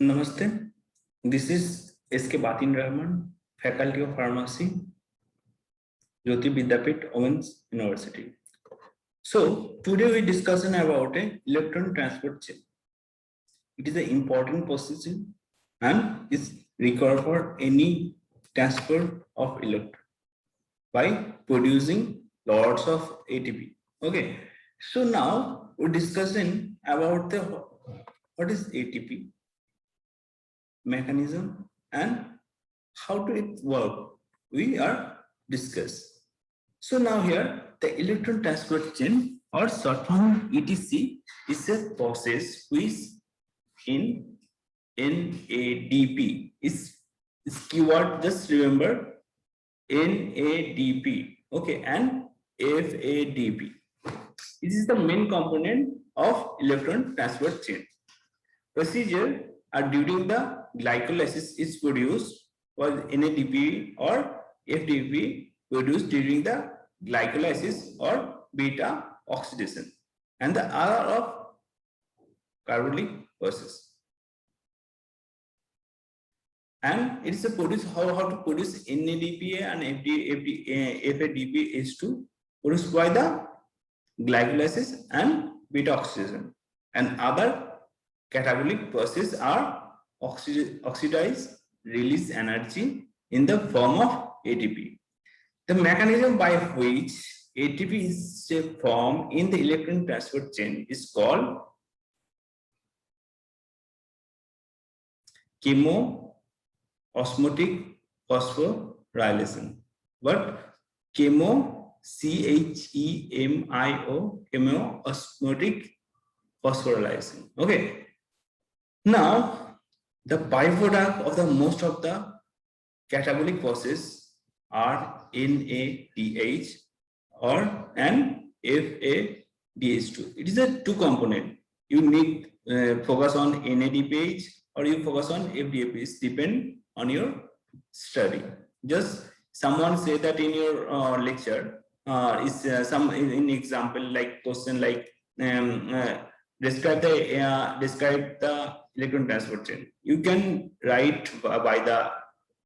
Namaste. This is S.K. Batin Rahman, Faculty of Pharmacy, Jyoti Vidyapith, Women's University. So today we discussing about a electron transport chain. It is an important process and is required for any transport of electron by producing lots of ATP. Okay. So now we're discussing about what is ATP mechanism and how to it work. We are discuss. So now here the electron transport chain or short form ETC is a process which in NADP is keyword, just remember NADP, okay, and FADP. This is the main component of electron transport chain. Procedure are during the glycolysis is produced or NADP or FDP produced during the glycolysis or beta oxidation, and the other of carbonic process. And it's a produce how to produce NADP and FADP is to produced by the glycolysis and beta oxidation, and other catabolic process are oxidize release energy in the form of ATP. The mechanism by which ATP is formed in the electron transport chain is called chemo-osmotic phosphorylation. But chemo-osmotic phosphorylation. Okay. Now, the byproduct of the most of the catabolic process are NADH or and FADH2. It is a two component. You need focus on NADPH or you focus on FDPH, depend on your study. Just someone say that in your lecture is some in example like question like describe the electron transport chain. You can write by the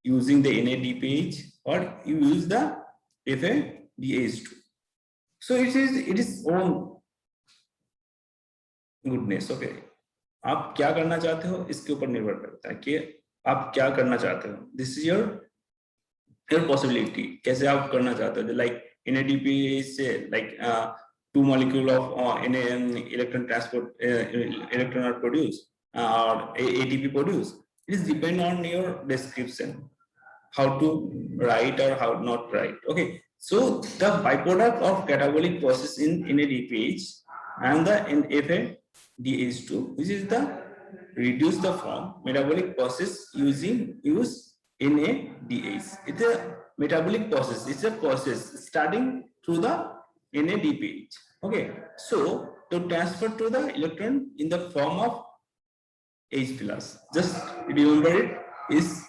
using the NADPH or you use the FADH2. So it is own goodness. Okay, आप क्या करना चाहते हो इसके ऊपर निर्भर करता है कि आप क्या करना चाहते हो. This is your possibility. कैसे आप करना चाहते हो. Like NADP से like two molecule of electron transport electron are produced or ATP produced. It is depend on your description how to write or how not write. Okay, so the byproduct of catabolic process in NADPH and the FADH2, which is the reduce the form metabolic process use NADH. It's a metabolic process. It's a process starting through the NADPH. Okay, so to transfer to the electron in the form of H plus. Just remember it is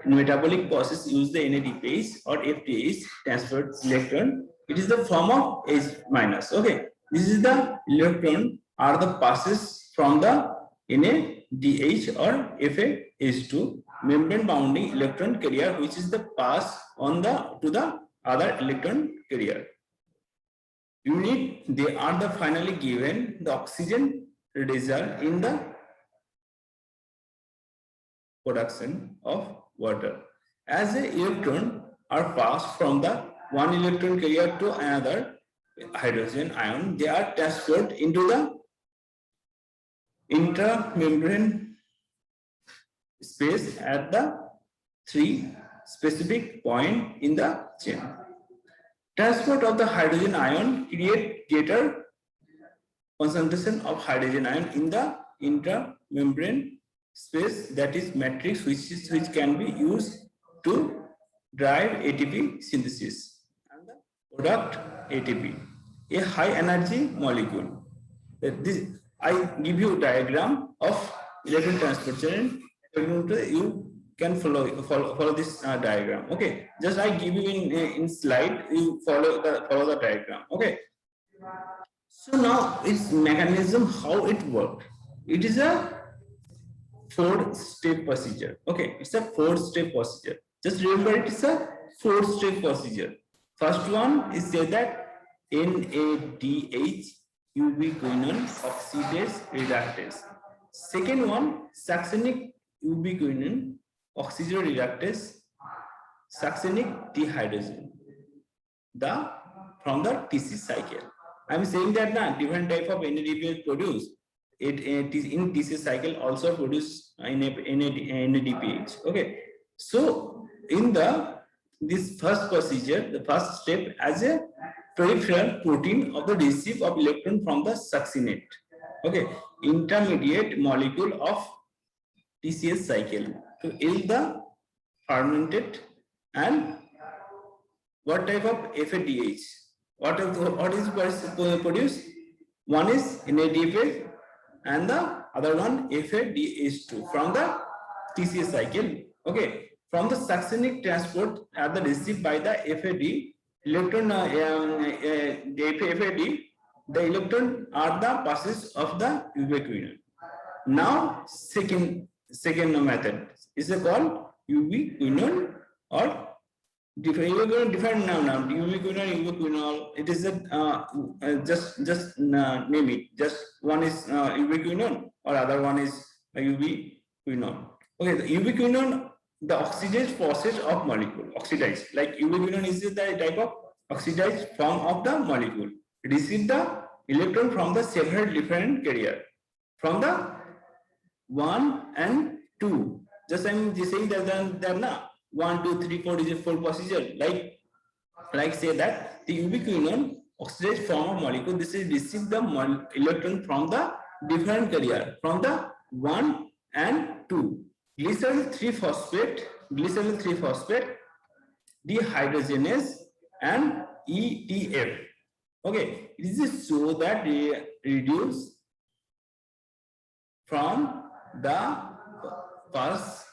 metabolic process use the NADPH or FDH transferred electron. It is the form of H minus. Okay, this is the electron are the passes from the NADH or FAH2 membrane bounding electron carrier, which is the pass on the to the other electron carrier unit. They are the finally given the oxygen result in the production of water. As the electron are passed from the one electron carrier to another hydrogen ion, they are transferred into the intramembrane space at the three specific point in the chain. Transport of the hydrogen ion create greater concentration of hydrogen ion in the intramembrane space, that is matrix, which can be used to drive ATP synthesis and the product ATP, a high energy molecule. This I give you diagram of electron transport chain. You can follow this diagram. Okay, just I give you in slide. You follow the diagram. Okay. So now its mechanism, how it works. It is a 4-step procedure. Okay, it's a 4-step procedure. Just remember it is a 4-step procedure. First one is say that NADH ubiquinone oxidase reductase. Second one, succinic ubiquinone oxidase reductase, succinic dehydrogen. The from the TC cycle. I'm saying that now different type of NADPH produced. It is in TC cycle also produce NADPH. Okay, so in this first procedure, the first step as a peripheral protein of the receipt of electron from the succinate. Okay, intermediate molecule of TCS cycle to yield the fermented and what type of FADH? What is produced? One is NADPH and the other one FADH2 from the TCS cycle. Okay, from the succinic transport at the received by the FAD electron, FAD, the electron are the passes of the ubiquinone. Now, second method is called ubiquinone or different now. Ubiquinol. It is a just name it. Just one is ubiquinone or other one is ubiquinol. Okay, the ubiquinone, the oxidase process of molecule. Oxidize, like ubiquinone is the type of oxidized form of the molecule. Receive the electron from the several different carrier from the 1 and 2. Just I'm just saying that there now 1, 2, 3, 4 is a 4 procedure. Like say that the ubiquinone oxidized form of molecule. This is receive the electron from the different carrier from the 1 and 2. Glycerol 3-phosphate, dehydrogenase and ETF. Okay, this is so that they reduce from the first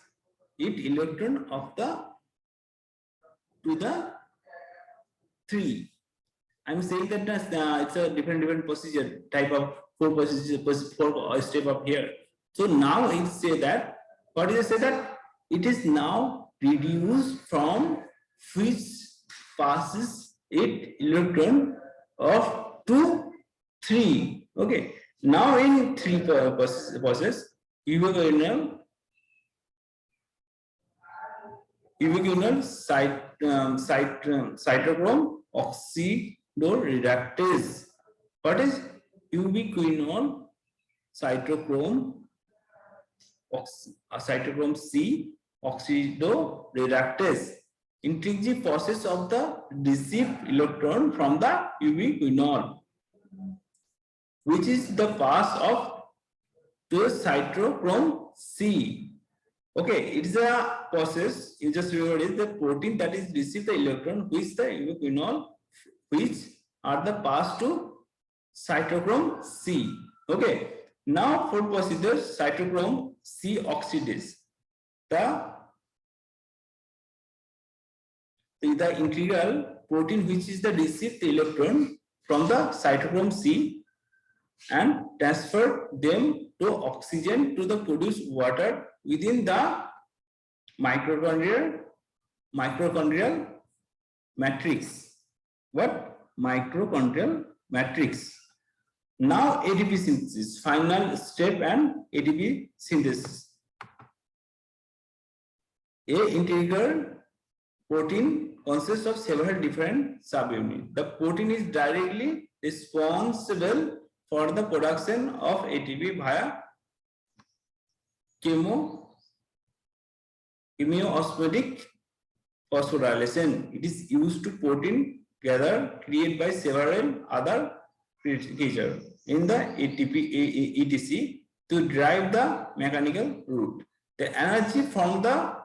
electron of the to the 3. I'm saying that it's a different procedure type of 4 procedure 4 step up here. So now it say that what is it say that it is now reduced from which passes 8 electron of 2, 3. Okay. Now in 3 process, ubiquinol cytochrome oxidoreductase. What is ubiquinol cytochrome C oxidoreductase? Intrinsic process of the received electron from the ubiquinol, which is the pass of to cytochrome C. Okay, it's a process. You just remember is the protein that is receive the electron, which the ubiquinol, which are the pass to cytochrome C. Okay. Now for procedure cytochrome C oxidase. The integral protein which is the received electron from the cytochrome C and transfer them to oxygen to the produced water within the mitochondrial matrix. What? Mitochondrial matrix. Now ATP synthesis, final step and ATP synthesis. A integral protein consists of several different subunits. The protein is directly responsible for the production of ATP via chemoosmotic phosphorylation. It is used to protein gather created by several other creatures in the ATP etc to drive the mechanical route. The energy from the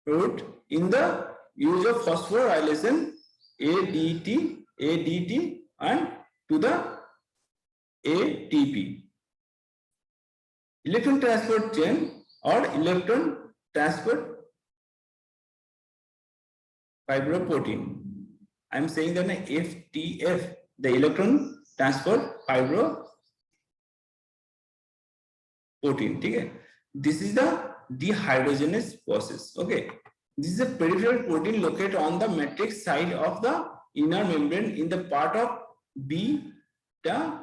route in the use of phosphorylation ADT and to the ATP. Electron transport chain or electron transport fibroprotein. I am saying that FTF, the electron transport fibroprotein. Okay. this is the dehydrogenase process. Okay, this is a peripheral protein located on the matrix side of the inner membrane in the part of beta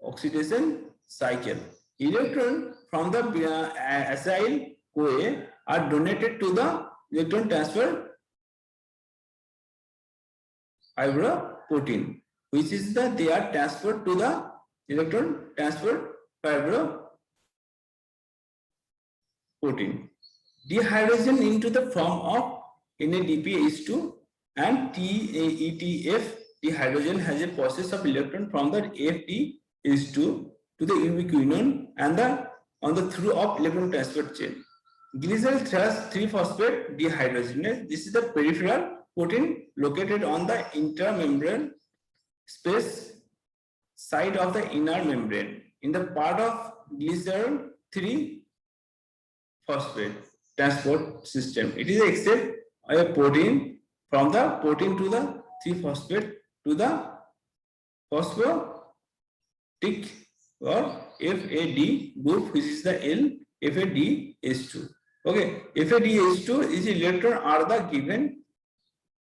oxidation cycle. Electron from the acyl CoA are donated to the electron transfer fibroprotein, which is that they are transferred to the electron transfer fibroprotein. Dehydrogen into the form of NADPH2 and TETF. Dehydrogen has a process of electron from the FDH2 to the ubiquinone and on the through of electron transfer chain. Glycerol 3-phosphate dehydrogenase. This is the peripheral protein located on the intermembrane space side of the inner membrane in the part of glycerol 3-phosphate transport system. It is except a protein from the protein to the 3-phosphate to the phosphatic or FAD group, which is the FADH2. Okay, FADH2 is electron are the given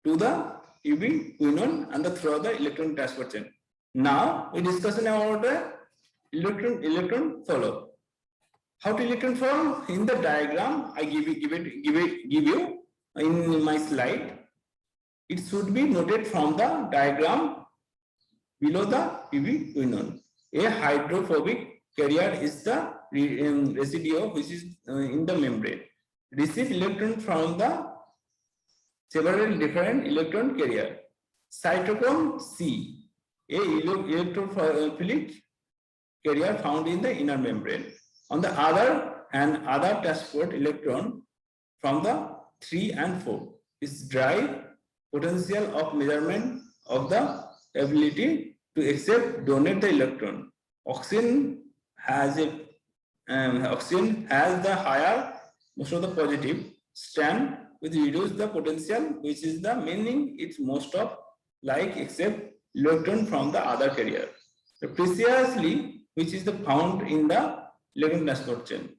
to the ubiquinone and the through the electron transfer chain. Now we discussion about the electron flow. How to electron flow? In the diagram I give you in my slide. It should be noted from the diagram below the ubiquinone. A hydrophobic carrier is the residue which is in the membrane. Receive electron from the several different electron carrier. Cytochrome C, a electrophilic carrier found in the inner membrane. On the other hand, other transport electron from the 3 and 4 is drive potential of measurement of the ability to accept donate the electron. Oxygen has the higher most of the positive stand which reduce the potential, which is the meaning it's most of like accept electron from the other carrier. So precisely which is the found in the electron transport chain.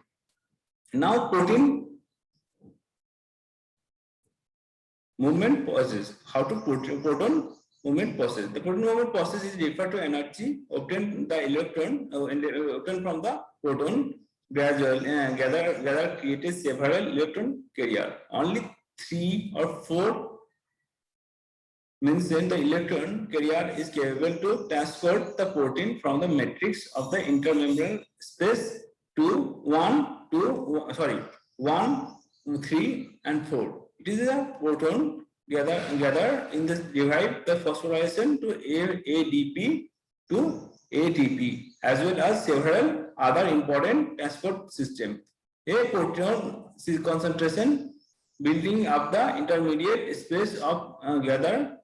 Now protein movement process. How to proton movement process? The proton movement process is referred to energy obtained the electron obtained from the proton gradually gather created several electron carrier. Only 3 or 4 mentioned the electron carrier is capable to transport the protein from the matrix of the intermembrane space to 1, 3 and 4. It is a proton gather in this divide the phosphorylation to ADP to ATP as well as several other important transport system. A proton concentration building up the intermediate space of gather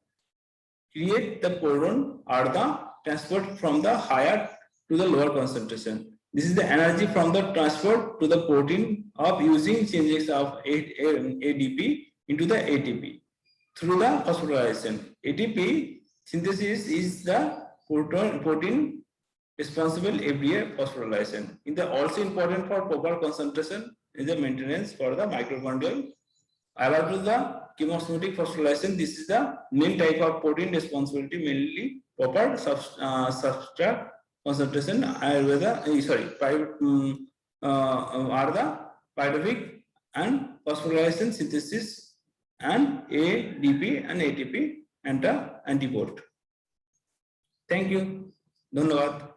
create the proton or the transport from the higher to the lower concentration. This is the energy from the transport to the protein of using changes of ADP into the ATP through the phosphorylation. ATP synthesis is the protein responsible every phosphorylation. In the also important for proper concentration is the maintenance for the mitochondrial. Allow to the chemosmotic phosphorylation. This is the main type of protein responsibility mainly proper substrate concentration are the pyruvic and phosphorylation synthesis and ADP and ATP and the antibody. Thank you. Dhanyavad.